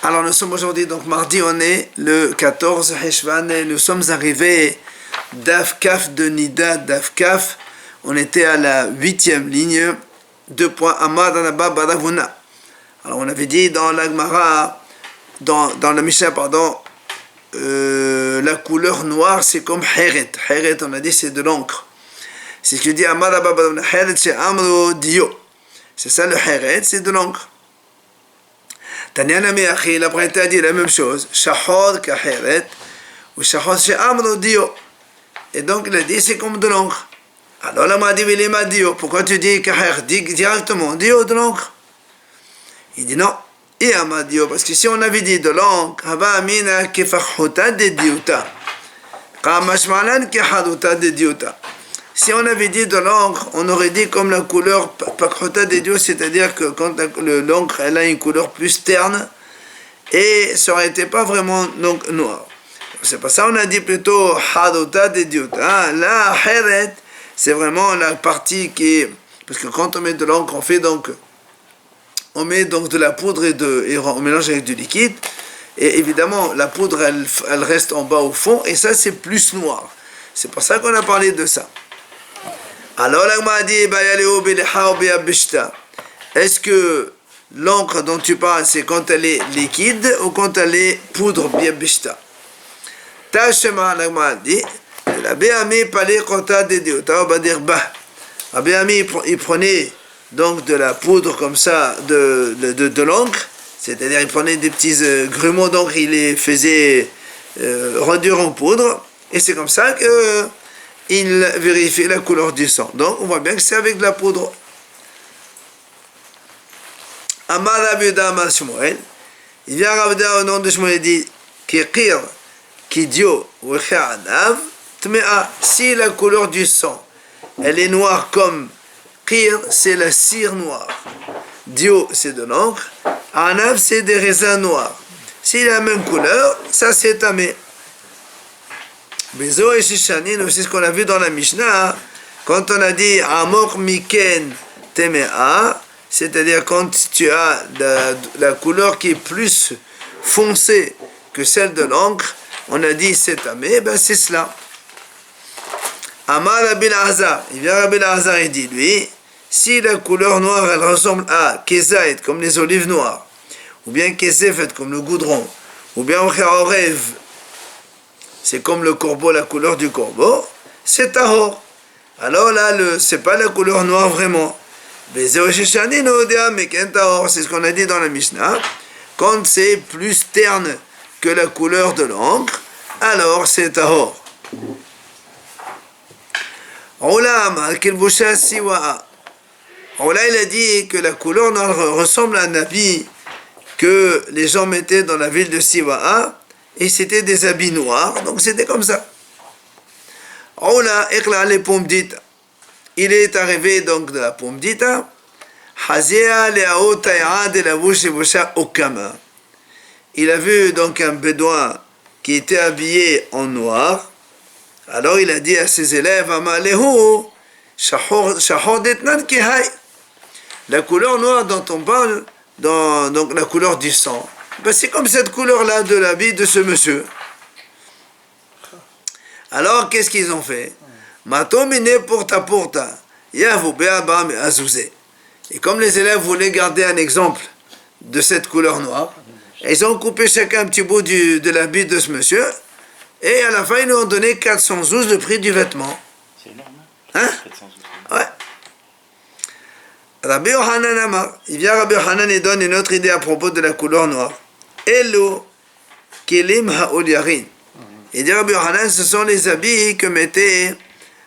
Alors nous sommes aujourd'hui, donc mardi, on est le 14 Heshvan et nous sommes arrivés Daf Kaf de Nida, Daf Kaf. On était à la 8e ligne, 2 points, Amad Anaba Baravuna. Alors on avait dit dans la Gemara, dans la Mishnah, pardon, la couleur noire c'est comme Heret. Heret, on a dit c'est de l'encre. C'est ce que dit Amad Anaba Baravuna. Heret c'est Amro Dio. C'est ça le Heret, c'est de l'encre. Tanyana Meachi, la Braïta a dit la même chose. Shahor Kaheret, ou Shahor She'amro Dio. Et donc il a dit c'est comme de l'encre. Alors la m'a dit il est ma Dio. Pourquoi tu dis Kaher? Dis directement Dio de l'encre. Il dit non. Et à ma Dio, parce que si on avait dit de l'encre, Haba Amina Kefachuta de Diuta. Kamashmalan Kehaduta de Diuta. Si on avait dit de l'encre, on aurait dit comme la couleur Pakhuta de Dieu, c'est-à-dire que quand l'encre elle a une couleur plus terne et ça aurait été pas vraiment donc noir. C'est pas ça, on a dit plutôt Haduta de Dieu. La Heret, c'est vraiment la partie qui est, parce que quand on met de l'encre, on met donc de la poudre et on mélange avec du liquide et évidemment la poudre elle reste en bas au fond et ça c'est plus noir. C'est pour ça qu'on a parlé de ça. Alors la Gemara dit est-ce que l'encre dont tu parles c'est quand elle est liquide ou quand elle est poudre biabishta? Tashema la Gemara dit Rabbi Ami palé kota de Dieu. Ta va dire bah. Rabbi Ami il prenait donc de la poudre comme ça de l'encre, c'est-à-dire il prenait des petits grumeaux d'encre, il les faisait réduire en poudre et c'est comme ça que il vérifie la couleur du sang. Donc, on voit bien que c'est avec de la poudre. Amar Rabbi Amar Shmuel. Il vient Rabbi au nom de Shmuel et dit Kikir, Kidio, Weche'anav, Tmea. Si la couleur du sang, elle est noire comme Kir, c'est la cire noire. Dio, c'est de l'encre. Anav, c'est des raisins noirs. S'il a la même couleur, ça c'est tamé. Bezo et Shishanin, c'est ce qu'on a vu dans la Mishnah, quand on a dit Amok Miken Temea, c'est-à-dire quand tu as la couleur qui est plus foncée que celle de l'encre, on a dit c'est tamé, ben c'est cela. Amar Rabbi Azar, il vient Rabbi Azar et dit lui, si la couleur noire elle ressemble à Kezaït comme les olives noires, ou bien Kezefet comme le goudron, ou bien Orev, c'est comme le corbeau, la couleur du corbeau, c'est tahor. Alors là, c'est pas la couleur noire vraiment. C'est ce qu'on a dit dans la Mishnah. Quand c'est plus terne que la couleur de l'encre, alors c'est tahor. Ola, il a dit que la couleur noire ressemble à un habit que les gens mettaient dans la ville de Siwa'a. Et c'était des habits noirs, donc c'était comme ça. Il est arrivé donc de la Pomdita. Il a vu donc un bédouin qui était habillé en noir. Alors il a dit à ses élèves, la couleur noire dont on parle, donc la couleur du sang. Ben c'est comme cette couleur-là de l'habit de ce monsieur. Alors, qu'est-ce qu'ils ont fait? Et comme les élèves voulaient garder un exemple de cette couleur noire, ils ont coupé chacun un petit bout de l'habit de ce monsieur, et à la fin, ils lui ont donné 412 le prix du vêtement. C'est énorme, hein? 412. Ouais. Rabbi Yohanan Amar, il vient Rabbi Yohanan et donne une autre idée à propos de la couleur noire. Elo kelim ha'ol yarin. Il dit Rabbi Yohanan, ce sont les habits que mettaient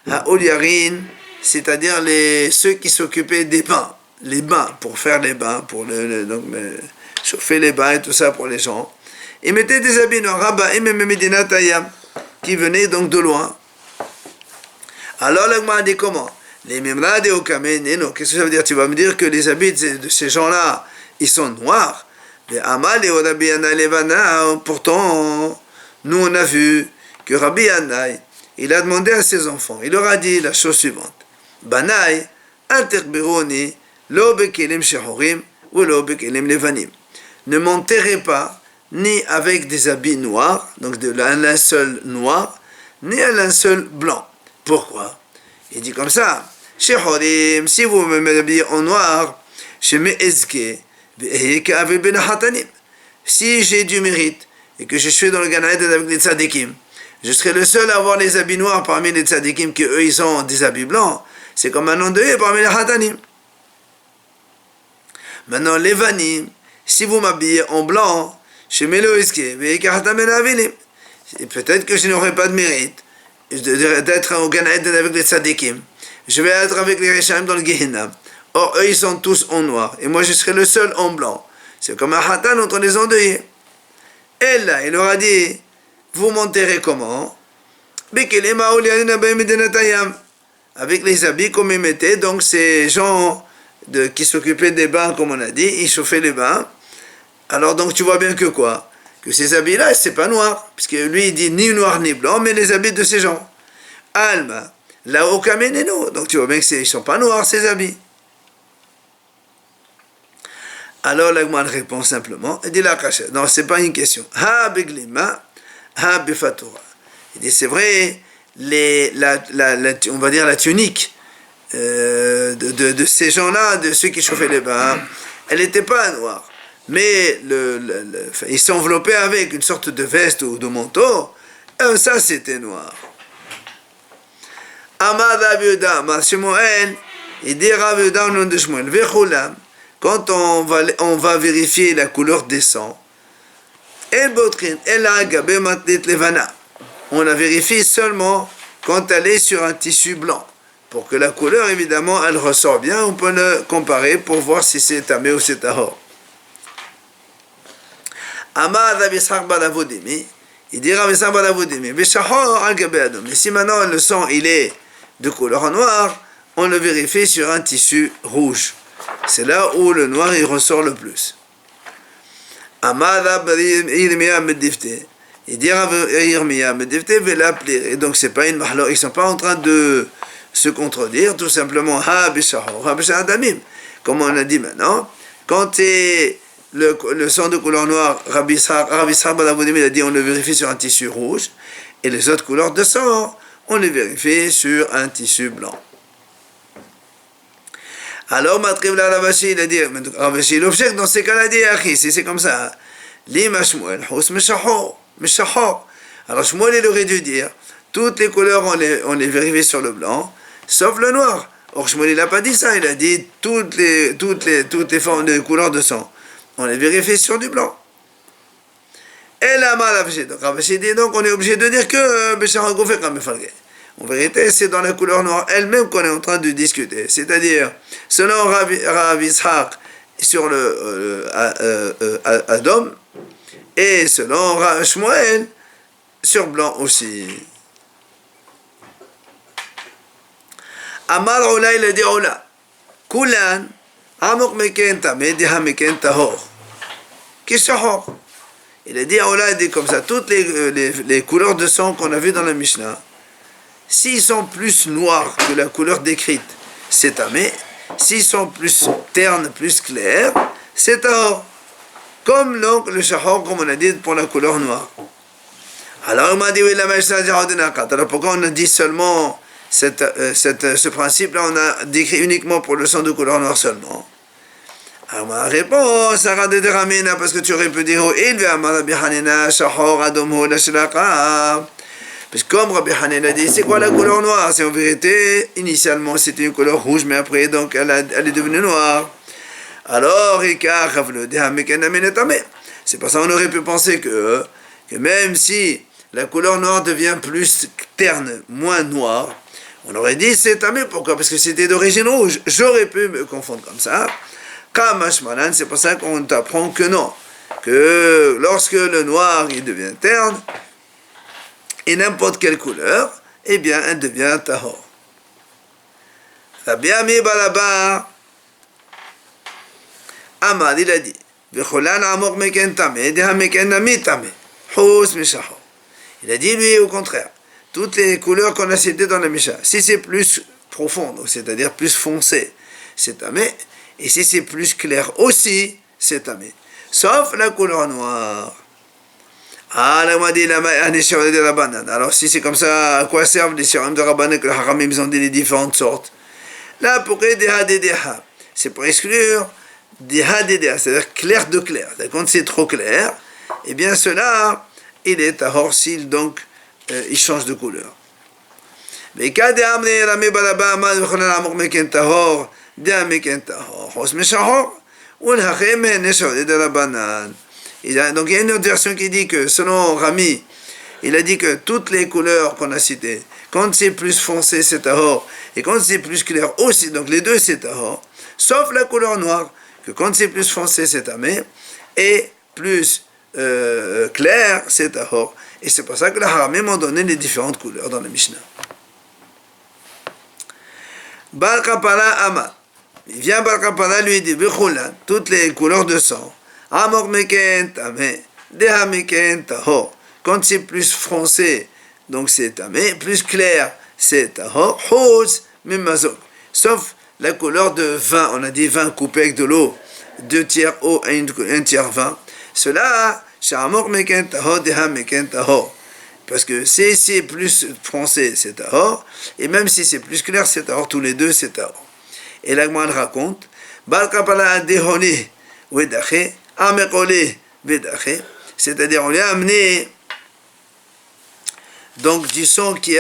ha'ol yarin, c'est-à-dire ceux qui s'occupaient des bains, les bains, pour faire les bains, pour donc, chauffer les bains et tout ça pour les gens. Ils mettaient des habits noirs, Rabbaim et Medina Tayyam, qui venaient donc de loin. Alors le Gemara dit comment? Les Memrad et Okamen, non, qu'est-ce que ça veut dire? Tu vas me dire que les habits de ces gens-là, ils sont noirs. Les Amal et Rabbi Yanai Levana, pourtant, nous on a vu que Rabbi Yanai, il a demandé à ses enfants, il leur a dit la chose suivante. Banai, Alterberoni, Lo bekelim shehorim, ou lo bekelim levanim. Ne m'enterrez pas ni avec des habits noirs, donc de un linceul noir, ni un linceul blanc. Pourquoi? Il dit comme ça, si vous me m'habillez en noir, si j'ai du mérite et que je suis dans le Gan Eden avec les tzadikim, je serai le seul à avoir les habits noirs parmi les tzadikim, qui eux ils ont des habits blancs. C'est comme un endeuillé parmi les hatanim. Maintenant, les vanim, si vous m'habillez en blanc, peut-être que je n'aurai pas de mérite d'être au Gan Eden avec les tzadikim. Je vais être avec les Reshaim dans le Gehinam. Or, eux, ils sont tous en noir. Et moi, je serai le seul en blanc. C'est comme un hatan entre les endeuillés. Et là, il leur a dit, vous m'enterrez comment? Avec les habits qu'on me mettait. Donc, ces gens qui s'occupaient des bains, comme on a dit, ils chauffaient les bains. Alors, donc, tu vois bien que quoi? Que ces habits-là, c'est pas noir. Puisque lui, il dit ni noir ni blanc, mais les habits de ces gens. Alma, la okameneno. Donc, tu vois bien qu'ils ne sont pas noirs, ces habits. Alors, l'Agman répond simplement, il dit la cachette. Non, c'est pas une question. Ha beglima, ha befatura. Il dit, c'est vrai, on va dire la tunique de ces gens-là, de ceux qui chauffaient les bains, elle n'était pas noire. Mais ils s'enveloppaient avec une sorte de veste ou de manteau, et ça c'était noir. Amad Rav Yehuda, Amar Shmuel, il dit Rav Yehuda au nom de Shmuel, Vechulam, quand on va vérifier la couleur des sangs, El Botrin, El Agabe Matlit Levana, on la vérifie seulement quand elle est sur un tissu blanc. Pour que la couleur, évidemment, elle ressort bien, on peut le comparer pour voir si c'est tamé ou c'est tahor. Amar Rav Yitzhak bar Avodimi, il dit Rav Yitzhak bar Avodimi, Veshahor al gabe adom. Et si maintenant le sang il est de couleur noire, on le vérifie sur un tissu rouge. C'est là où le noir il ressort le plus. Amar Rav Yirmiyah Medifte, il dit Rav Yirmiyah Medifte velaplir. Et donc c'est pas une mahlo, ils sont pas en train de se contredire, tout simplement ha beshahor, ha beshahor adamim. Comme on a dit maintenant, quand c'est le sang de couleur noire, Rabbi Yitzhak bar Avodimi a dit on le vérifie sur un tissu rouge, et les autres couleurs de sang, on les vérifie sur un tissu blanc. Alors, Matriv la Ravashi, il a dit, Ravashi, l'objet dans ces cas-là, il dit, Achi, si c'est comme ça, Lima Shmuel, Hous Meshahor. Alors, Shmuel, il aurait dû dire, toutes les couleurs, on les vérifie sur le blanc, sauf le noir. Or, Shmuel, il n'a pas dit ça, il a dit toutes les formes de couleurs de sang. On les vérifie sur du blanc. Et là, donc Ravashi dit, donc on est obligé de dire que Beshahor Gofek Ramefalge. En vérité, c'est dans la couleur noire elle-même qu'on est en train de discuter. C'est-à-dire, selon Rav Yitzhak sur le Adom, et selon Rav Shmuel sur blanc aussi. Amar Ola, il a dit Ola. Kulan, Amok Meken Tameh, Diha Meken Tahor. Kishahor. Il a dit Ola, il dit comme ça, toutes les couleurs de sang qu'on a vues dans la Mishnah, s'ils sont plus noirs que la couleur décrite, c'est tamé. S'ils sont plus ternes, plus clairs, c'est tahor. Comme donc le shahor, comme on a dit pour la couleur noire. Alors il m'a dit, oui, la Mishnah dit, alors pourquoi on a dit seulement ce principe-là, on a décrit uniquement pour le sang de couleur noire seulement. Alors ma réponse, Sarah de Ramina, parce que tu aurais pu dire, il va Rabbi Hanina, shahor adomo la shlaka. Parce que comme Rabbi Hanan a dit, c'est quoi la couleur noire? C'est en vérité, initialement c'était une couleur rouge, mais après donc elle est devenue noire. Alors, c'est pour ça qu'on aurait pu penser que même si la couleur noire devient plus terne, moins noire, on aurait dit c'est tamé. Pourquoi? Parce que c'était d'origine rouge. J'aurais pu me confondre comme ça. C'est pour ça qu'on t'apprend que non. Que lorsque le noir il devient terne, et n'importe quelle couleur, eh bien, elle devient tahor. Rabbi Ami bar Abba, Amar, il a dit, V'cholan amok meken tameh, deha meken nami tameh, hous meshahor. Il a dit, lui, au contraire, toutes les couleurs qu'on a citées dans la Mishnah, si c'est plus profond, c'est-à-dire plus foncé, c'est tameh, et si c'est plus clair aussi, c'est tameh. Sauf la couleur noire. Ah, là, on m'a dit, un Shiurim de Rabbanan. Alors, si c'est comme ça, à quoi servent les Shiurim de Rabbanan que les Haramim ont dit les différentes sortes? Là, pour Edeha Dedeha, c'est pour exclure Deha Dedeha, c'est-à-dire clair de clair. Quand c'est trop clair, eh bien, cela, il est tahor s'il donc, il change de couleur. Mais quand Dehamne Rame Balaba Amad V'chonan Amok Meken tahor, Deha Meken tahor, Hos Meshahor, ou l'Hachem Shiurim de Rabbanan. Donc il y a une autre version qui dit que selon Rami, il a dit que toutes les couleurs qu'on a citées, quand c'est plus foncé c'est tahor, et quand c'est plus clair aussi, donc les deux c'est tahor, sauf la couleur noire, que quand c'est plus foncé c'est tamé, et plus clair c'est tahor. Et c'est pour ça que les Haramim ont donné les différentes couleurs dans la Mishnah. Bar Kapara Ama. Il vient Bar Kapara lui dit, toutes les couleurs de sang. Amok meken tamé, deha meken tahor. Quand c'est plus foncé, donc c'est tamé, plus clair, c'est tahor. Hos mimazok. Sauf la couleur de vin, on a dit vin coupé avec de l'eau, 2 tiers eau et 1 tiers vin. Cela, shamok meken tahor, deha meken tahor. Parce que si c'est plus foncé, c'est tahor, et même si c'est plus clair, c'est tahor, tous les deux, c'est tahor. Et la Gemara raconte, Bal kapala dehoni, wedaché, c'est-à-dire on lui a amené donc du sang qui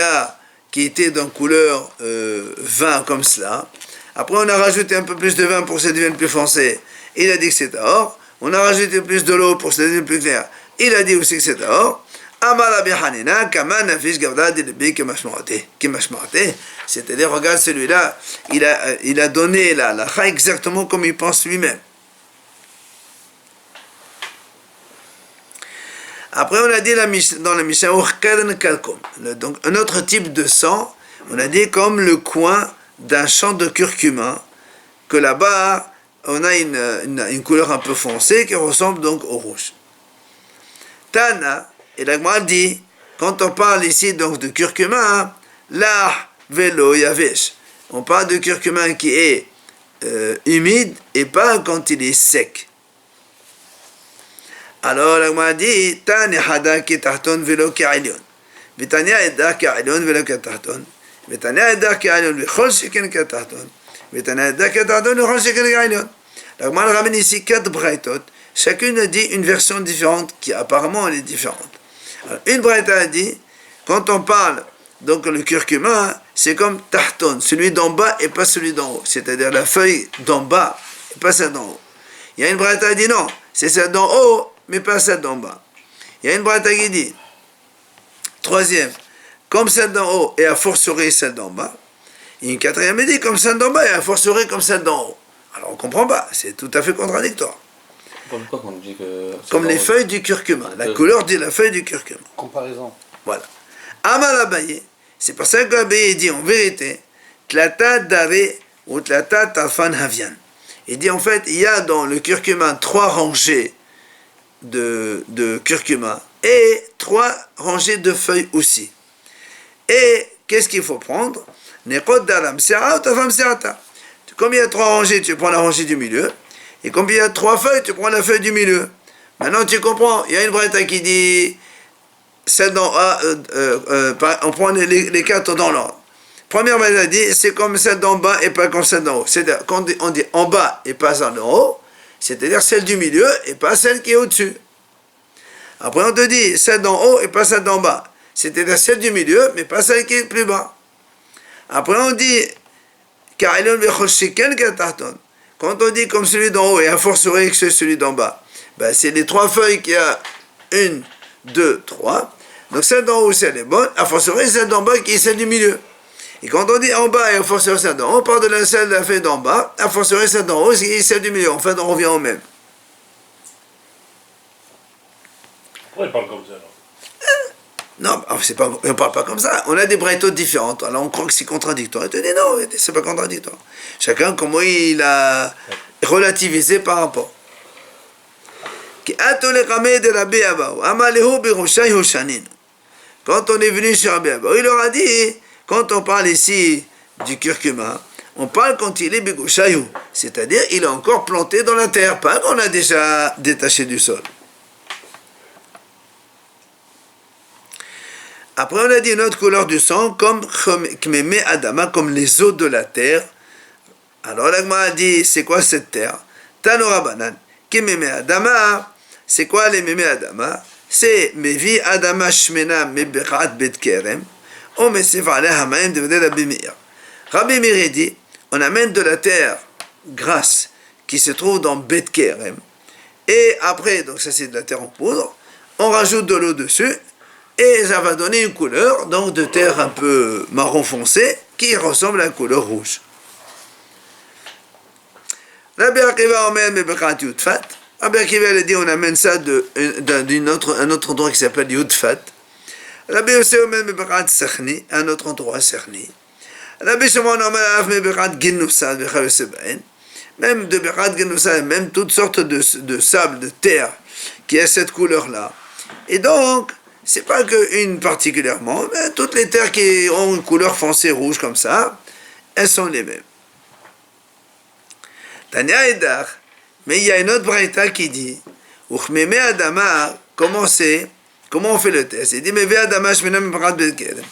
était dans couleur vin comme cela. Après on a rajouté un peu plus de vin pour que ça devienne plus foncé. Il a dit que c'est or. On a rajouté plus de l'eau pour que ça devienne plus clair. Il a dit aussi que c'est or. C'est-à-dire regarde celui-là, il a donné la halakha exactement comme il pense lui-même. Après, on a dit dans la Mishnah, donc un autre type de sang, on a dit comme le coin d'un champ de curcuma, que là-bas, on a une couleur un peu foncée qui ressemble donc au rouge. Tana, et la Gemara dit, quand on parle ici donc de curcuma, là, velo yavesh, on parle de curcuma qui est humide et pas quand il est sec. Alors, la Gemara dit, Tani hada ki tahton velo ki alyon. Vitania edda ki alyon velo ki tahton. Vitania edda ki alyon vechol sheken ki tahton. Vitania edda ki tahton vechol sheken ki alyon. La Gemara ramène ici 4 braïtot. Chacune dit une version différente qui apparemment elle est différente. Alors, une braïta a dit, quand on parle, donc le curcuma, c'est comme tahton, celui d'en bas et pas celui d'en haut. C'est-à-dire la feuille d'en bas et pas celle d'en haut. Il y a une braïta qui dit non, c'est celle d'en haut mais pas celle d'en bas. Il y a une braïta qui dit, troisième, comme celle d'en haut et a fortiori celle d'en bas. Et une quatrième dit, comme celle d'en bas et a fortiori comme celle d'en haut. Alors on ne comprend pas, c'est tout à fait contradictoire. Pourquoi on dit que comme les feuilles du curcuma, la couleur dit la feuille du curcuma. Comparaison. Voilà. Amal Abaye, c'est pour ça que l'Abaye dit en vérité, Tlata Dare ou Tlata Tafan Havian. Il dit en fait, il y a dans le curcuma 3 rangées de curcuma et 3 rangées de feuilles aussi. Et qu'est-ce qu'il faut prendre? Comme il y a 3 rangées, tu prends la rangée du milieu. Et comme il y a 3 feuilles, tu prends la feuille du milieu. Maintenant tu comprends, il y a une braïta qui dit celle d'en A, on prend les 4 dans l'ordre. Première braïta dit c'est comme celle d'en bas et pas comme celle d'en haut. C'est-à-dire quand on dit en bas et pas celle d'en haut, c'est-à-dire celle du milieu et pas celle qui est au-dessus. Après on te dit celle d'en haut et pas celle d'en bas. C'est-à-dire celle du milieu mais pas celle qui est plus bas. Après on dit quand on dit comme celui d'en haut et a fortiori que c'est celui d'en bas, ben c'est les 3 feuilles qu'il y a 1, 2, 3. Donc celle d'en haut celle est bonne, a fortiori celle d'en bas qui est celle du milieu. Et quand on dit en bas et a fortiori celle d'en haut, on part de la celle de la feuille d'en bas, a fortiori celle d'en haut qui est celle du milieu. En fait on revient au même. Pourquoi il parle comme ça alors? Non, on ne parle pas comme ça. On a des braïtotes différentes. Alors on croit que c'est contradictoire. Et tu dis non, c'est pas contradictoire. Chacun, comment il a relativisé par rapport. Quand on est venu sur Rabbi Abba, il leur a dit, quand on parle ici du curcuma, on parle quand il est bigouchayou, c'est-à-dire il est encore planté dans la terre, pas qu'on a déjà détaché du sol. Après, on a dit une autre couleur du sang, comme Kmeme Adama, comme les eaux de la terre. Alors, l'Agma a dit, c'est quoi cette terre? Tanora Banan. Kmeme Adama, c'est quoi les Meme Adama? C'est Mevi Adama Shmena Meberat Bet Kerem, on Mesif Aleh Hamaim de Rabbi Meir. Rabbi Meir dit, on amène de la terre grasse qui se trouve dans Bet Kerem, et après, donc ça c'est de la terre en poudre, on rajoute de l'eau dessus, et ça va donner une couleur, donc de terre un peu marron foncé, qui ressemble à la couleur rouge. Rabbi Akiva Omer Meberat Yudfat. Rabbi Akiva a dit on amène ça d'un autre endroit qui s'appelle Yudfat. Rabbi Yosef Omer Meberat Sechni, un autre endroit Sechni. Rabbi Shimon Omer Af Meberat Ginusa Bechayosebaen. Même de Berat Ginusa, même toutes sortes de sable, de terre, qui a cette couleur-là. Et donc, c'est pas qu'une particulièrement, mais toutes les terres qui ont une couleur foncée rouge comme ça, elles sont les mêmes. Tanya Edar, mais il y a une autre braïta qui dit, Uchmeme Adama, comment on fait le test? Il dit, Meve Adama Shmena Meberat Bet Kerem.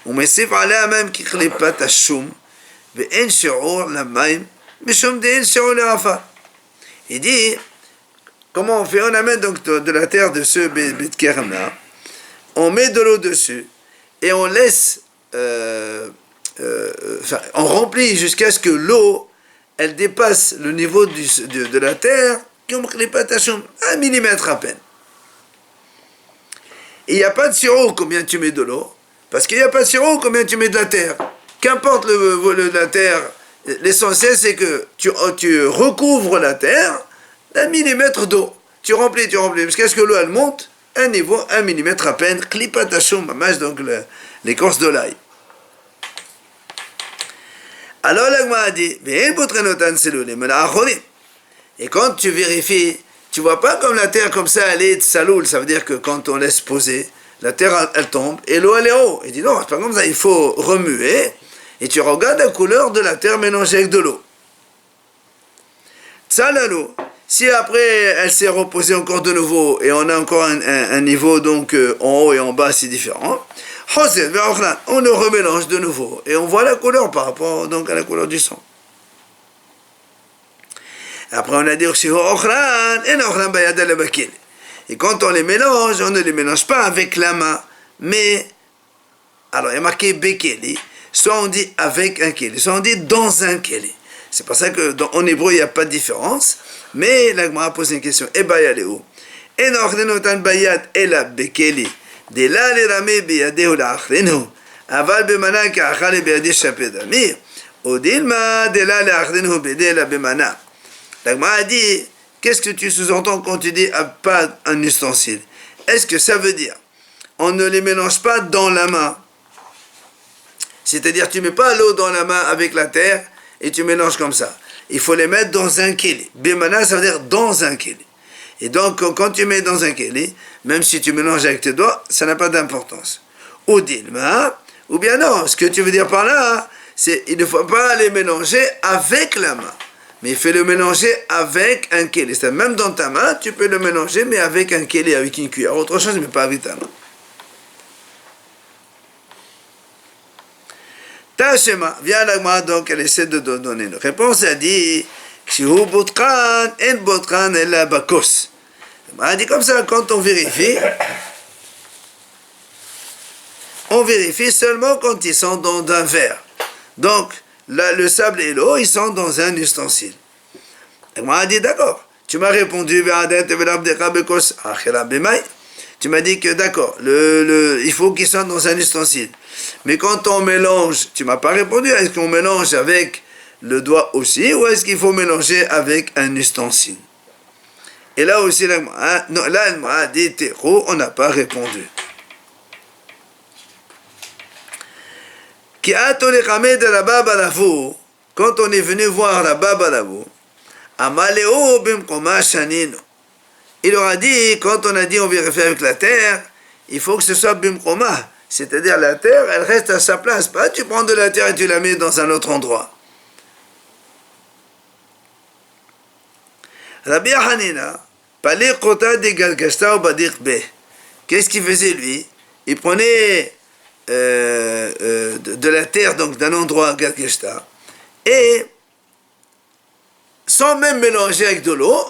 ומוסיף עליה מים כקליפת השום, ואין שיעור למים, משום דאין שיעור לעפר. Il dit, comment on fait? On amène donc de la terre de ce Bet Kerem là, on met de l'eau dessus, et on laisse, on remplit jusqu'à ce que l'eau, elle dépasse le niveau de la terre, comme Klipat Hashum, 1 millimètre à peine. Et il n'y a pas de sirop combien tu mets de l'eau, parce qu'il n'y a pas de sirop combien tu mets de la terre. Qu'importe la terre, l'essentiel c'est que tu recouvres la terre d'1 millimètre d'eau. Tu remplis, jusqu'à ce que l'eau elle monte, un niveau, 1 millimètre à peine, Klipat Hashum, donc l'écorce de l'ail. Alors l'Agma a dit, et quand tu vérifies, tu vois pas comme la terre comme ça, elle est saloul, ça veut dire que quand on laisse poser, la terre elle tombe et l'eau elle est haut. Il dit non, c'est pas comme ça, il faut remuer et tu regardes la couleur de la terre mélangée avec de l'eau. Tsalalou, si après elle s'est reposée encore de nouveau et on a encore un niveau donc en haut et en bas c'est différent, on le remélange de nouveau et on voit la couleur par rapport donc à la couleur du sang. Après on a dit aussi et quand on les mélange, on ne les mélange pas avec la main, mais alors il y a marqué bekeli, soit on dit avec un keli, soit on dit dans un keli. C'est pour ça que en hébreu il n'y a pas de différence, mais la Gemara pose une question. Et bayaleu, et n'ordenotan bayat ela bekeli. De là les ramé biyadeu la achrenu, aval bemana ka achale biyadi shapedamir, odilma de là les achrenu bede la bemana. La Gemara a dit, qu'est-ce que tu sous-entends quand tu dis pas un ustensile? Est-ce que ça veut dire on ne les mélange pas dans la main? C'est-à-dire tu mets pas l'eau dans la main avec la terre et tu mélanges comme ça. Il faut les mettre dans un keli. Bemana ça veut dire dans un keli. Et donc quand tu mets dans un keli, même si tu mélanges avec tes doigts, ça n'a pas d'importance. Ou dilma, ou bien non, ce que tu veux dire par là, c'est il ne faut pas les mélanger avec la main. Mais il faut le mélanger avec un keli. C'est-à-dire même dans ta main, tu peux le mélanger, mais avec un keli, avec une cuillère. Autre chose, mais pas avec ta main. Tashema, viens l'agma, donc elle essaie de donner une réponse. Elle dit, Kshihu botran, en botran, elle a bakos. Elle dit comme ça, quand on vérifie seulement quand ils sont dans un verre. Donc, là, le sable et l'eau, ils sont dans un ustensile. Et moi, elle dit, d'accord. Tu m'as répondu, tu m'as dit que d'accord, il faut qu'ils soient dans un ustensile. Mais quand on mélange, tu m'as pas répondu, est-ce qu'on mélange avec le doigt aussi, ou est-ce qu'il faut mélanger avec un ustensile? Et là aussi, elle m'a dit, on n'a pas répondu. Quand on est venu voir la Baba Lavou, il leur a dit, quand on a dit on vérifie avec la terre, il faut que ce soit bimkoma, c'est-à-dire la terre, elle reste à sa place, pas tu prends de la terre et tu la mets dans un autre endroit. Rabbi Hanina, qu'est-ce qu'il faisait lui? Il prenait de la terre, donc d'un endroit Galgeshta, et sans même mélanger avec de l'eau,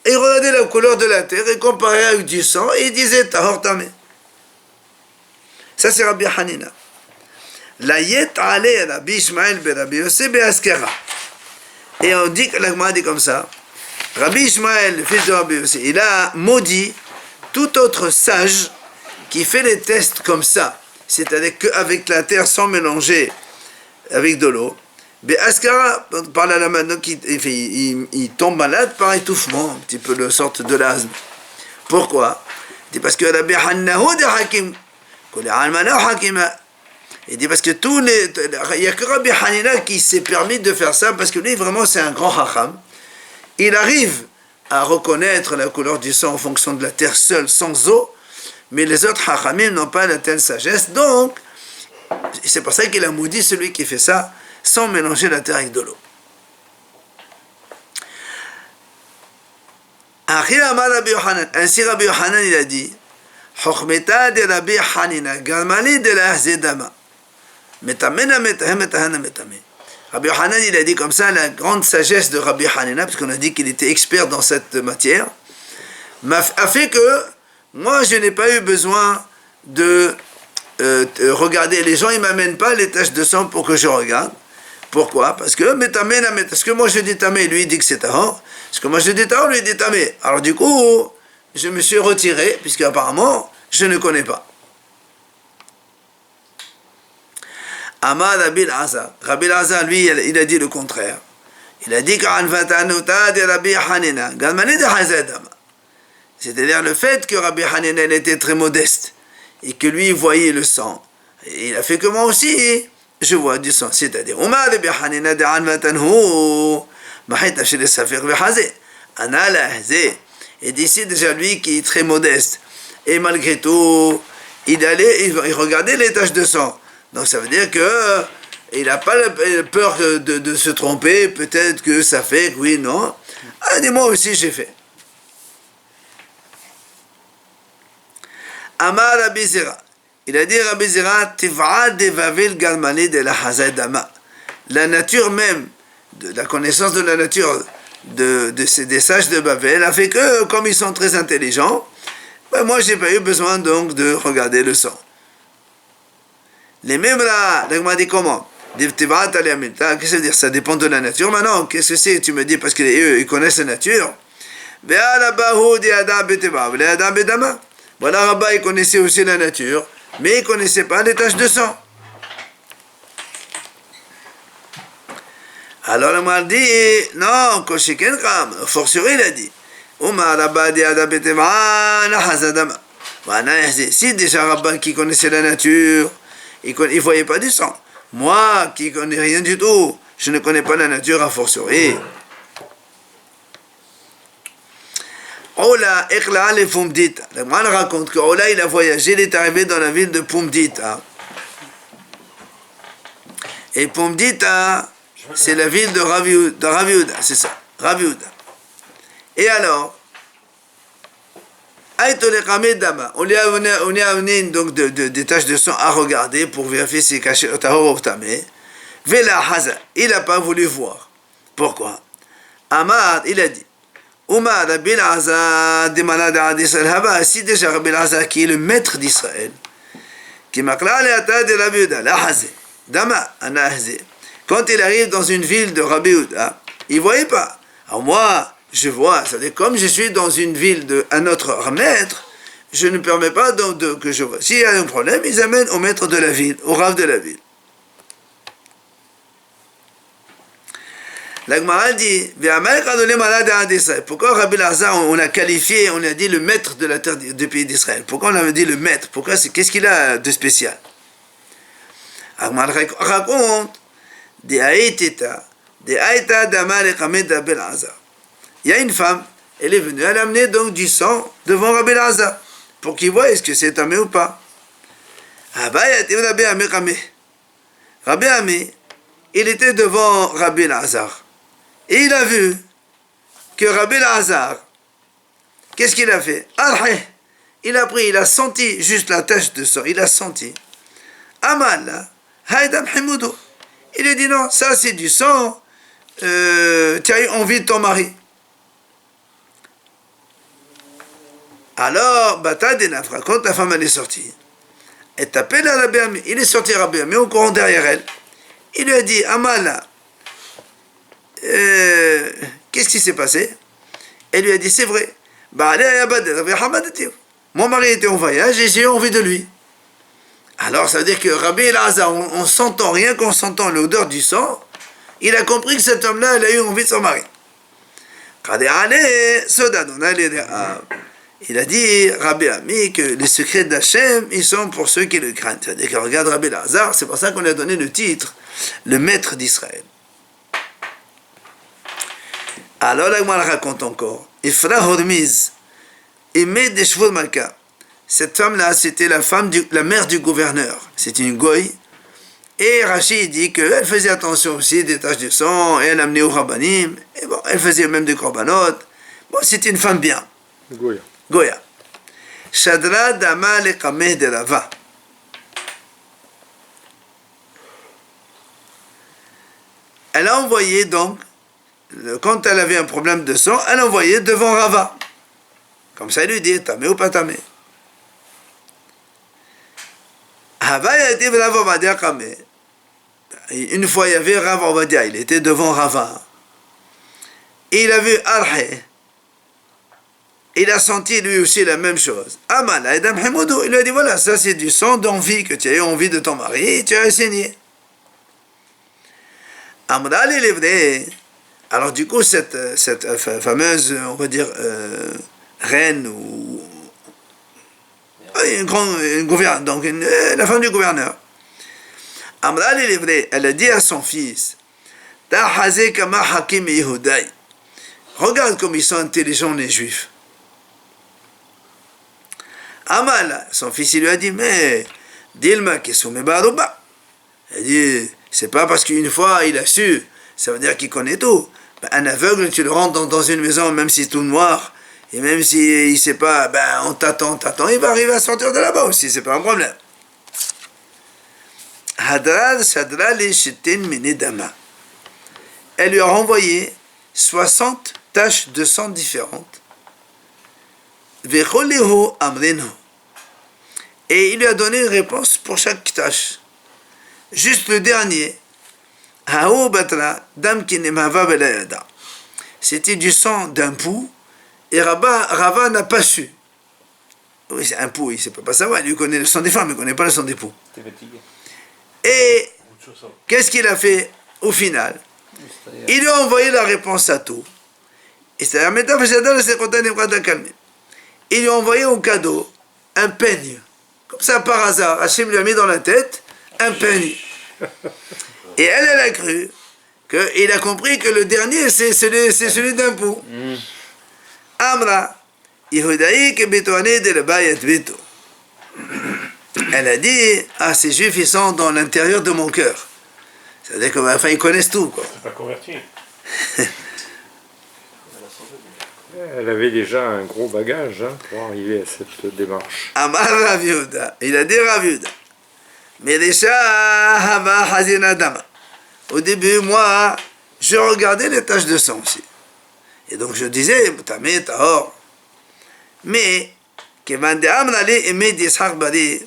et il regardait la couleur de la terre et comparait avec du sang, et il disait Tahor Tameh. Ça c'est Rabbi Hanina. La yet ale Rabbi Ishmael be Rabbi Yosef be Askara. Et on dit que la Gemara dit comme ça, Rabbi Ishmael, le fils de Rabbi Yosef, il a maudit tout autre sage qui fait les tests comme ça, c'est-à-dire qu'avec la terre sans mélanger avec de l'eau. Mais Askara, par la main, donc il tombe malade par étouffement, un petit peu de sorte de l'asthme. Pourquoi? Il dit parce que Rabbi Hannahu de Hakim, il dit parce que il n'y a que Rabbi Hanina qui s'est permis de faire ça, parce que lui vraiment c'est un grand hacham. Il arrive à reconnaître la couleur du sang en fonction de la terre seule, sans eau, mais les autres hachamim n'ont pas la telle sagesse, donc c'est pour ça qu'il a maudit celui qui fait ça sans mélanger la terre avec de l'eau. Ainsi Rabbi Yohanan il a dit Chochmeta de Rabbi Hanina Galmali de la Zedama Metamena Metahem Metahana Metame. Rabbi Yohanan il a dit comme ça la grande sagesse de Rabbi Hanina, parce qu'on a dit qu'il était expert dans cette matière, a fait que moi je n'ai pas eu besoin de regarder les gens, ils ne m'amènent pas les taches de sang pour que je regarde. Pourquoi? Parce que moi je dis tamé, lui il dit que c'est tahor. Parce que moi je dis tahor, lui il dit tamé. Alors du coup, je me suis retiré, puisque apparemment, je ne connais pas. Amar Rabbi Azar. Rabbi Azar, lui, il a dit le contraire. Il a dit qu'an vatanuta de Rabbi Hanina, galmani de Hazadama. C'est-à-dire le fait que Rabbi Hanina était très modeste, et que lui il voyait le sang. Et il a fait que moi aussi, je vois du sang. C'est-à-dire, Omar Rabbi Hanina de an vatanhu, mahita chez les safir vehazé. Anala hazé. Et d'ici déjà lui qui est très modeste. Et malgré tout, il regardait les taches de sang. Donc ça veut dire que il n'a pas peur de se tromper. Peut-être que ça fait que oui, non. Ah, et moi aussi j'ai fait. Amar Rabbi Zira. Il a dit Rabbi Zira, Tiv'a devavil galmani de la hazadama. La nature même, de la connaissance de la nature des sages de Babel a fait que, comme ils sont très intelligents, ben moi j'ai pas eu besoin donc de regarder le sang. Les mêmes là, m'a dit comment? Qu'est-ce que ça veut dire? Ça dépend de la nature. Maintenant, qu'est-ce que c'est? Tu me dis parce qu'eux ils connaissent la nature. Voilà, Rabba il connaissait aussi la nature, mais il ne connaissait pas les taches de sang. Alors le mal dit, non, Koshiken Kam, fortiori il a dit, si déjà Rabban qui connaissait la nature, il ne voyait pas du sang. Moi qui ne connais rien du tout, je ne connais pas la nature a fortiori. Ola Ekla le Pumdita. Le mal raconte que Ola il a voyagé, il est arrivé dans la ville de Pumdita. Et Pumdita, c'est la ville de Raviuda, c'est ça, Raviuda. Et alors, on lui a amené donc des taches de sang à regarder pour vérifier si caché au tahor ou tamé. Vela Haza, il n'a pas voulu voir. Pourquoi? Amar, il a dit, Oumar Rabbi Azar de Manada d'Israël Haba, si déjà Rabbi Azar qui est le maître d'Israël, qui m'a clairé à ta de Raviuda, la Hazé, Dama, Ana Hazé. Quand il arrive dans une ville de Rabbi Yehuda, il ne voyait pas. Alors moi, je vois, c'est-à-dire comme je suis dans une ville d'un autre maître, je ne permets pas donc que je vois. S'il y a un problème, ils amènent au maître de la ville, au rav de la ville. La Gemara dit, pourquoi Rabbi Lazar, on a qualifié, on a dit le maître de la terre du pays d'Israël? Pourquoi on avait dit le maître? Pourquoi qu'est-ce qu'il a de spécial? La Gemara raconte, il y a une femme, elle est venue, elle a amené donc du sang devant Rabbi Lazar pour qu'il voie est-ce que c'est tamé ou pas. Rabbi Ami, il était devant Rabbi Lazar et il a vu que Rabbi Lazar, qu'est-ce qu'il a fait? Il a pris, il a senti juste la tache de sang, il a senti. Amal, Haïdam Himoudou. Il lui dit non, ça c'est du sang, tu as eu envie de ton mari. Alors, Bata Denafra, quand la femme elle est sortie, elle t'appelle à Rabbi Ami. Il est sorti Rabbi Ami au courant derrière elle. Il lui a dit, Amala, qu'est-ce qui s'est passé? Elle lui a dit, c'est vrai. Mon mari était en voyage et j'ai eu envie de lui. Alors ça veut dire que Rabbi Elazar, on s'entend, rien qu'en sentant l'odeur du sang, il a compris que cet homme-là, il a eu envie de son mari. Il a dit, Rabbi Ami, que les secrets d'Hachem, ils sont pour ceux qui le craignent. C'est-à-dire que regarde Rabbi Elazar, c'est pour ça qu'on lui a donné le titre, le maître d'Israël. Alors là, moi, elle raconte encore. Ifra Hormiz, aimé des chevaux de Malka. Cette femme-là, c'était la mère du gouverneur. C'était une goy. Et Rachid dit qu'elle faisait attention aussi des taches de sang, et elle amenait au rabbanim, et bon, elle faisait même des korbanot. Bon, c'était une femme bien. Goya. Goya. Shadra Dama le Kameh de Rava. Elle a envoyé donc, quand elle avait un problème de sang, elle envoyait devant Rava. Comme ça, il lui dit, tamé ou pas tamé. Rava a été Rav Ovadia Kameh. Une fois, il y avait Rav Ovadia, il était devant Rava. Et il a vu Arhe. Il a senti lui aussi la même chose. Amal, Adam Hamoudou, il lui a dit, voilà, ça c'est du sang d'envie, que tu as eu envie de ton mari, et tu as saigné. Amral, il est vrai. Alors du coup, cette fameuse, on va dire, reine ou une gouverneur, donc la femme du gouverneur. Amral, il est vrai, elle a dit à son fils, Ta'hazé kama hakim Yehudaï. Regarde comme ils sont intelligents les juifs. Amal, son fils, il lui a dit, mais Dilma qui soumet Barouba. Il dit, c'est pas parce qu'une fois il a su, ça veut dire qu'il connaît tout. Un aveugle, tu le rentres dans une maison, même si c'est tout noir, et même s'il ne sait pas, on t'attend, il va arriver à sortir de là-bas aussi, c'est pas un problème. Hadral Shadra li Shitin Minidama. Elle lui a renvoyé 60 taches de sang différentes. Vecholihu Amrinu. Et il lui a donné une réponse pour chaque tâche. Juste le dernier. C'était du sang d'un pou, et Rava n'a pas su. Oui, c'est un pou, il ne sait pas savoir, il connaît le sang des femmes, il ne connaît pas le sang des poux. Et qu'est-ce qu'il a fait au final? Il lui a envoyé la réponse à tout. Et c'est la méthode, il lui a envoyé au cadeau un peigne. Comme ça, par hasard, Hachem lui a mis dans la tête un peigne. Et elle a cru qu'il a compris que le dernier, c'est celui d'un pou. Amra, Yehudaï que Betoané de la Bayat Beto. Elle a dit, ces juifs, ils sont dans l'intérieur de mon cœur. C'est-à-dire qu'ils ils connaissent tout, quoi. C'est pas converti. Elle avait déjà un gros bagage pour arriver à cette démarche. Amar Rav Yehuda, il a dit Rav Yehuda. Au début, moi, je regardais les taches de sang aussi. Et donc je disais, Tamé, Tahor. Mais, Kevan de Amrali aimé d'Ishaq Bari,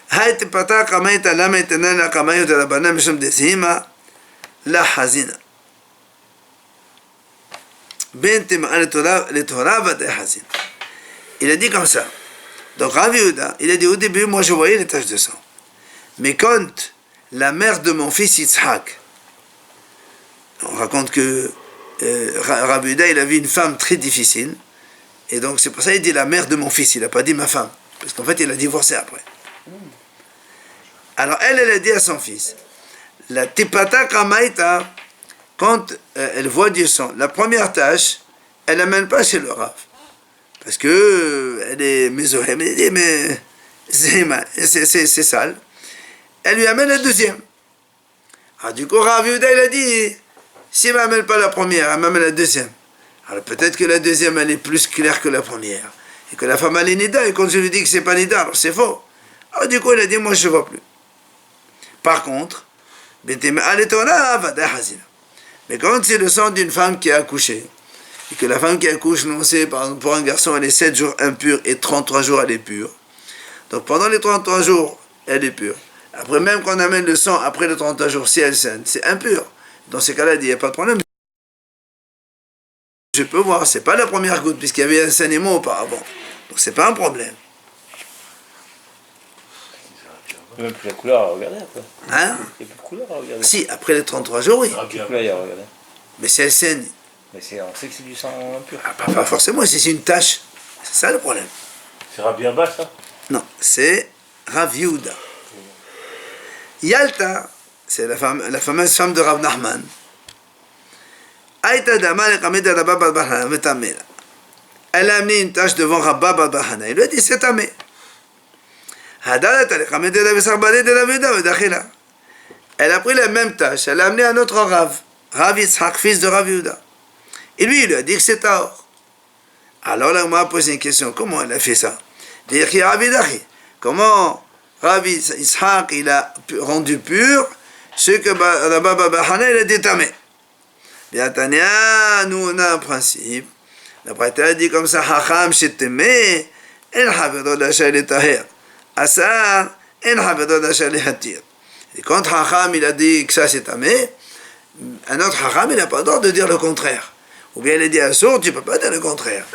Haït Pata Kamaïta Lametana la Kamaïo de la Banam Shum de Sima, la Hazina. Il a dit comme ça. Donc Rav Yehuda, il a dit au début, moi je voyais les taches de sang. Mais quand la mère de mon fils Yitzhak, on raconte que Rav Yehuda, il a vu une femme très difficile, et donc c'est pour ça qu'il dit la mère de mon fils, il n'a pas dit ma femme, parce qu'en fait il a divorcé après. Alors elle a dit à son fils, la tipata kamaita, quand elle voit du sang, la première tâche, elle n'amène pas chez le Rav. Parce que elle est mésohème, elle dit, mais c'est sale. Elle lui amène la deuxième. Alors du coup, Rav Yehuda, il a dit, si elle ne m'amène pas la première, elle m'amène la deuxième. Alors peut-être que la deuxième, elle est plus claire que la première. Et que la femme, elle est nida, et quand je lui dis que c'est pas nida, alors c'est faux. Alors du coup, il a dit, moi je ne vois plus. Par contre, mais quand c'est le sang d'une femme qui a accouché, et que la femme qui accouche, non, c'est par exemple pour un garçon, elle est 7 jours impure et 33 jours elle est pure. Donc pendant les 33 jours, elle est pure. Après, même quand on amène le sang après les 33 jours, si elle saigne, c'est impur. Dans ces cas-là, il n'y a pas de problème. Je peux voir, c'est pas la première goutte, puisqu'il y avait un saignement auparavant. Donc c'est pas un problème. Il n'y a même plus la couleur à regarder après. Hein? Il n'y a plus de couleur à regarder. Si, après les 33 jours, oui. Quelle couleur il y a à regarder? Mais si elle saigne, Mais on sait que c'est du sang impur. pas forcément, si c'est une tache. C'est ça le problème. C'est Rabbi Abba, ça? Non, c'est Rav Yehuda. Yalta, c'est la fameuse femme de Rav Nachman. Elle a amené une tache devant Rabba Babahana. Il lui a dit c'est tamé. Elle a pris la même tâche, elle l'a amené à notre Rav, Rav Yitzhak, fils de Rav Yehuda. Et lui, il lui a dit que c'est Tahor. Alors là, on m'a posé une question, comment elle a fait ça? Comment Rav Yitzhak, il a rendu pur ce que Rabba Babahana, il a détamé? Bien, Tania, nous on a un principe. La Braïta a dit comme ça, Hacham shetemeh, en havedo d'achar le taher. Asar, en havedo d'achar le hatir. Et quand Hacham il a dit que ça c'est tamé, un autre Hacham il n'a pas le droit de dire le contraire. Ou bien il a dit à sourd, tu ne peux pas dire le contraire.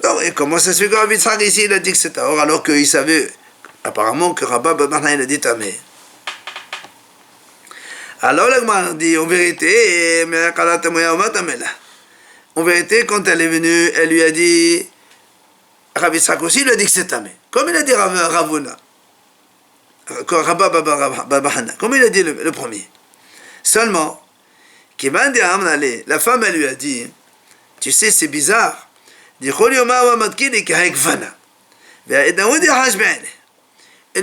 Donc, et comment ça se fait que Rav Yitzhak ici il a dit que c'est tahor alors qu'il savait apparemment que Rabba Babahana il a dit tamé. Alors l'Agma dit en vérité, quand elle est venue, elle lui a dit, Rav Yitzhak aussi lui a dit que c'est tamé. Comme il a dit Ravuna, Rabba Babahana, comme il a dit le premier. Seulement, la femme elle lui a dit, tu sais c'est bizarre, elle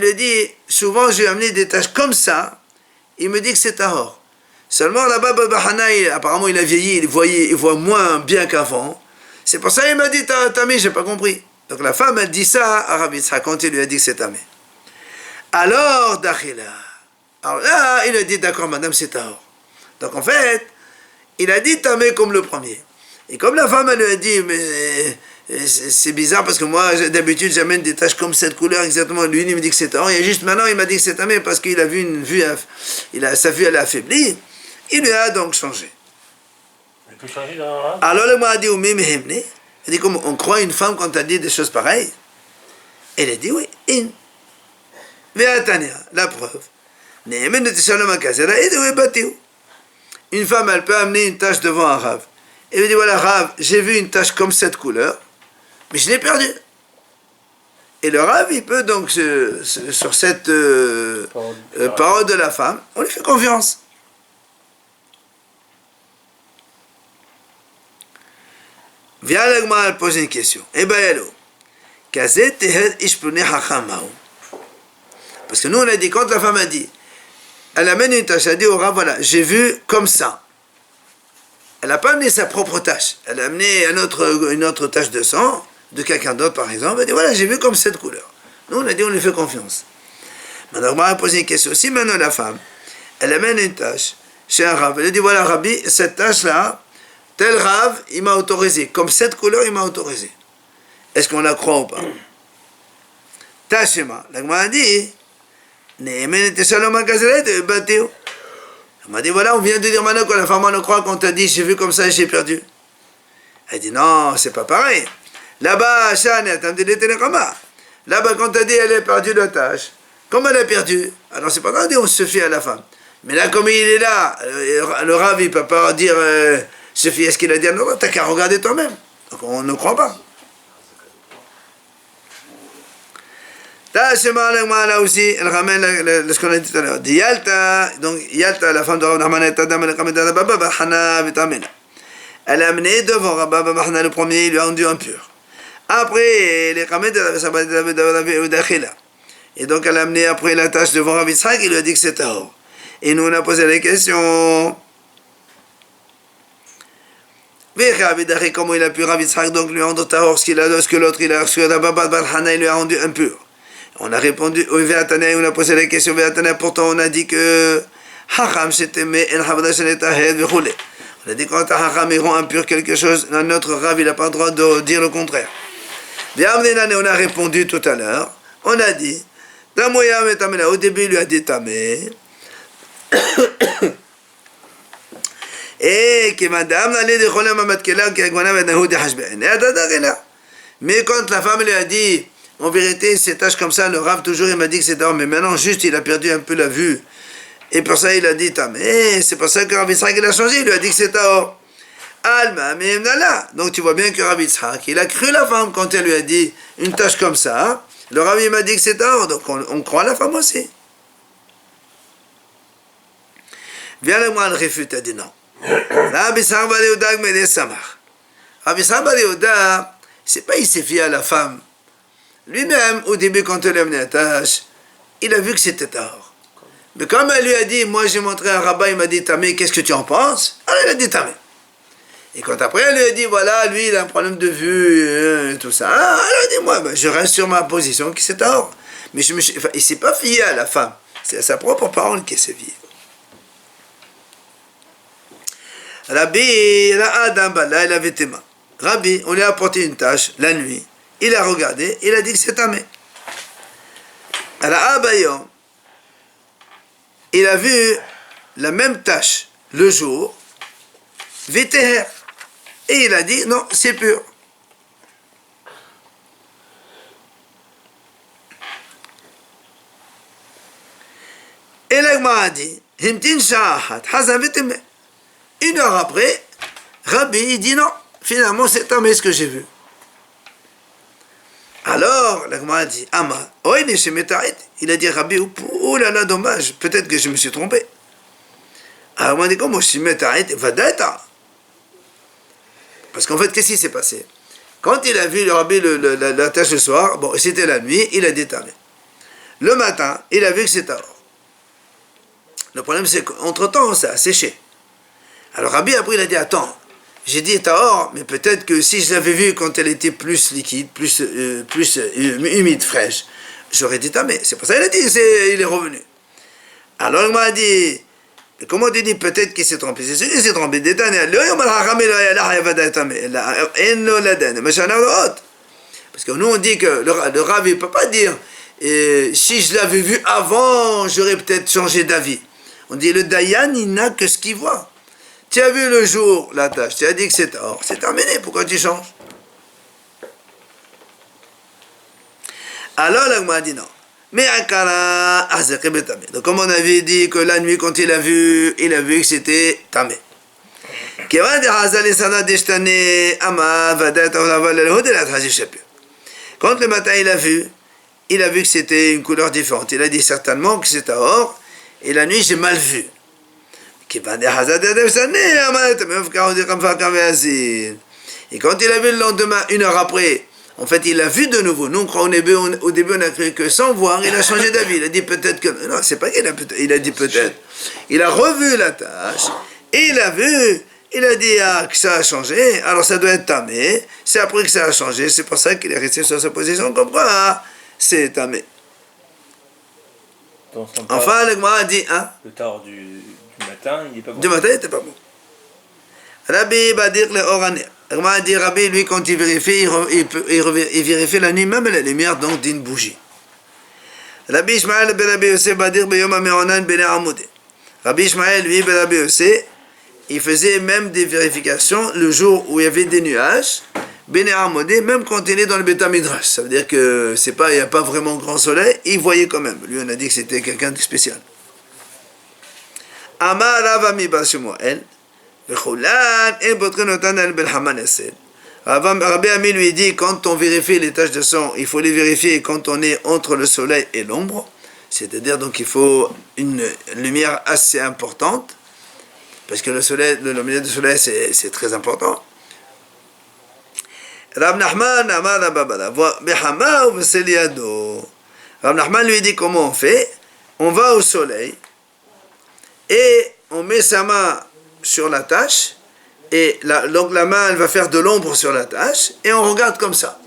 lui dit, souvent j'ai amené des tâches comme ça, il me dit que c'est tahor. Seulement là-bas, Babahana, apparemment il a vieilli, il voit moins bien qu'avant. C'est pour ça qu'il m'a dit tamé, j'ai pas compris. Donc la femme elle dit ça à Rav Yitzhak quand il lui a dit que c'est tamé. Alors Dachila. Alors là, il a dit d'accord madame c'est tahor. Donc en fait, il a dit tamé comme le premier. Et comme la femme elle lui a dit mais c'est bizarre parce que moi d'habitude j'amène des taches comme cette couleur exactement, lui il me dit que c'est tahor, et juste maintenant il m'a dit que c'est tamé parce qu'il a vu sa vue elle a affaibli. Il lui a donc changé. Il peut changer dans... Alors le m'a dit il dit comme on croit une femme quand elle dit des choses pareilles. Elle a dit oui, la preuve. Une femme elle peut amener une tache devant un Rav. Elle lui dit voilà Rav, j'ai vu une tache comme cette couleur, mais je l'ai perdue. Et le Rav il peut donc sur cette parole de la femme, on lui fait confiance. Viens l'Agma poser une question. Parce que nous on a dit, quand la femme a dit, elle amène une tâche, elle a dit au Rav, voilà, j'ai vu comme ça. Elle n'a pas amené sa propre tâche, elle a amené une autre tâche de sang, de quelqu'un d'autre par exemple, elle a dit voilà, j'ai vu comme cette couleur. Nous on a dit, on lui fait confiance. Maintenant, on va poser une question. Si maintenant la femme, elle amène une tâche chez un Rav, elle dit voilà, Rabbi, cette tâche-là, tel Rav, il m'a autorisé. Comme cette couleur, il m'a autorisé. Est-ce qu'on la croit ou pas? Tachema. L'Agma a dit, elle m'a dit, voilà, on vient de dire maintenant que la femme on le croit quand t'a dit, j'ai vu comme ça et j'ai perdu. Elle dit, non, c'est pas pareil. Là-bas, là-bas, quand t'as dit, elle a perdu la tâche. Comme elle a perdu, alors c'est pas grave, on se fie à la femme. Mais là, comme il est là, le Rav, il peut pas dire... se fier à ce qu'il a dit, non, t'as qu'à regarder toi-même. Donc on ne croit pas. Là aussi, elle ramène ce qu'on a dit tout à l'heure. Yalta, donc Yalta, la femme de Rav Nachman, elle a amené devant Rabba Babahana le premier, il lui a rendu impur. Après, les Kamed de et donc elle a amené après la tâche devant Rav Yitzhak, il lui a dit que c'est tahor. Et nous on a posé la question. Comment il a pu Rav Yitzhak donc lui rendre tahor ce que l'autre il a, ce que Rabba Babahana il lui a rendu impur. On a répondu, on a posé la question, pourtant on a dit que Hacham shetemeh en havada shenetahed v'chule. On a dit quand un Hacham il rend impur quelque chose, notre Rav il n'a pas le droit de dire le contraire. On a répondu tout à l'heure, on a dit, au début il lui a dit tamé, et que madame n'allait de cholam amatkela qui agwana venahu de hashben. Mais quand la femme lui a dit, en vérité, ces tâches comme ça, le Rav toujours il m'a dit que c'est d'or, mais maintenant juste il a perdu un peu la vue. Et pour ça il a dit tamé, c'est pour ça que Rav Yitzhak il a changé, il lui a dit que c'est d'or. Alma memnala. Donc tu vois bien que Rav Yitzhak, il a cru la femme quand elle lui a dit une tâche comme ça. Le Rav il m'a dit que c'est d'or, donc on croit la femme aussi. Viens le moi le réfute, a dit non. Rabbi Yitzhak bar Yehuda gmedei samach. Rabbi Yitzhak bar Yehuda, c'est pas il s'est fié à la femme. Lui-même, au début, quand elle a amené la tâche, il a vu que c'était tard. Mais comme elle lui a dit, moi j'ai montré un rabbin, il m'a dit, Tamé, qu'est-ce que tu en penses? Alors il a dit Tamé. Et quand après elle lui a dit, voilà, lui il a un problème de vue, et tout ça, alors elle a dit, moi, ben, je reste sur ma position qui c'est tard. Mais il ne s'est pas fié à la femme, c'est à sa propre parole qu'il s'est fié. Rabbi, Adam Bala, il avait tes mains. Rabbi, on lui a apporté une tâche la nuit. Il a regardé, il a dit que c'est tamé. Alors Abayom, il a vu la même tâche le jour, Viteher, et il a dit non, c'est pur. Et l'Agma a dit, Himtin Shahat, Hazan Viteme. 1 heure après, Rabbi, il dit non, finalement c'est tamé ce que j'ai vu. Alors, l'Agma a dit, Ama, il a dit, Rabbi, oh là là, dommage, peut-être que je me suis trompé. Alors, on a dit, comment je suis metaït, vadata. Parce qu'en fait, qu'est-ce qui s'est passé? Quand il a vu le Rabbi la tâche le soir, bon, c'était la nuit, il a détamé. Le matin, il a vu que c'était or. Le problème, c'est qu'entre-temps, ça a séché. Alors, Rabbi, après, il a dit, attends, j'ai dit tahor, mais peut-être que si je l'avais vue quand elle était plus liquide, plus humide, fraîche, j'aurais dit tamé. C'est pour ça qu'il a dit, il est revenu. Alors il m'a dit, comment tu dis peut-être qu'il s'est trompé? C'est sûr qu'il s'est trompé. Parce que nous on dit que le Rav ne peut pas dire, si je l'avais vu avant, j'aurais peut-être changé d'avis. On dit le Dayan, il n'a que ce qu'il voit. Tu as vu le jour, la tâche, tu as dit que c'est or, c'est terminé, pourquoi tu changes? Alors l'Agma a dit non. Mais Akara, donc comme on avait dit que la nuit quand il a vu que c'était tamé. Quand le matin il a vu que c'était une couleur différente. Il a dit certainement que c'était or, et la nuit j'ai mal vu. Et quand il a vu le lendemain, 1 heure après, en fait, il a vu de nouveau. Nous, au début, on a cru que sans voir, il a changé d'avis. Il a dit peut-être que... Non, c'est pas qu'il a peut-être... Il a dit peut-être. Il a revu la tâche, et il a vu, il a dit que ça a changé, alors ça doit être tamé. C'est après que ça a changé, c'est pour ça qu'il est resté sur sa position, comme quoi c'est tamé. Enfin, le Gmara a dit... Hein? Le tard du matin, il n'est pas bon. Du matin, il n'était pas bon. Rabbi Badir le Oraner. Rabbi dit, Rabbi, lui, quand il vérifie, il vérifie la nuit, même la lumière donc d'une bougie. Rabbi Ishmael ben Rabbi Yosef Badir ben Yom HaMe'onan ben Amoudé. Rabbi Ishmael, lui, ben Rabbi Yosef, il faisait même des vérifications le jour où il y avait des nuages, ben Amoudé, même quand il est dans le Beth Midrash. Ça veut dire que il n'y a pas vraiment grand soleil, il voyait quand même. Lui, on a dit que c'était quelqu'un de spécial. Amar Rav Ami bar Shemuel. Rabbi Ami lui dit, quand on vérifie les taches de sang, il faut les vérifier quand on est entre le soleil et l'ombre, c'est-à-dire donc il faut une lumière assez importante, parce que la lumière du soleil c'est très important. Rav Nachman lui dit comment on fait. On va au soleil et on met sa main sur la tâche, et donc la main elle va faire de l'ombre sur la tâche, et on regarde comme ça.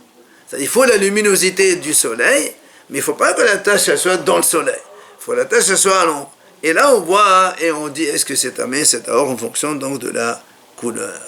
Il faut la luminosité du soleil Mais il ne faut pas que la tache elle soit dans le soleil. Il faut que la tache elle soit à l'ombre. Et là, on voit et on dit est-ce que c'est tamé, c'est tahor en fonction donc de la couleur.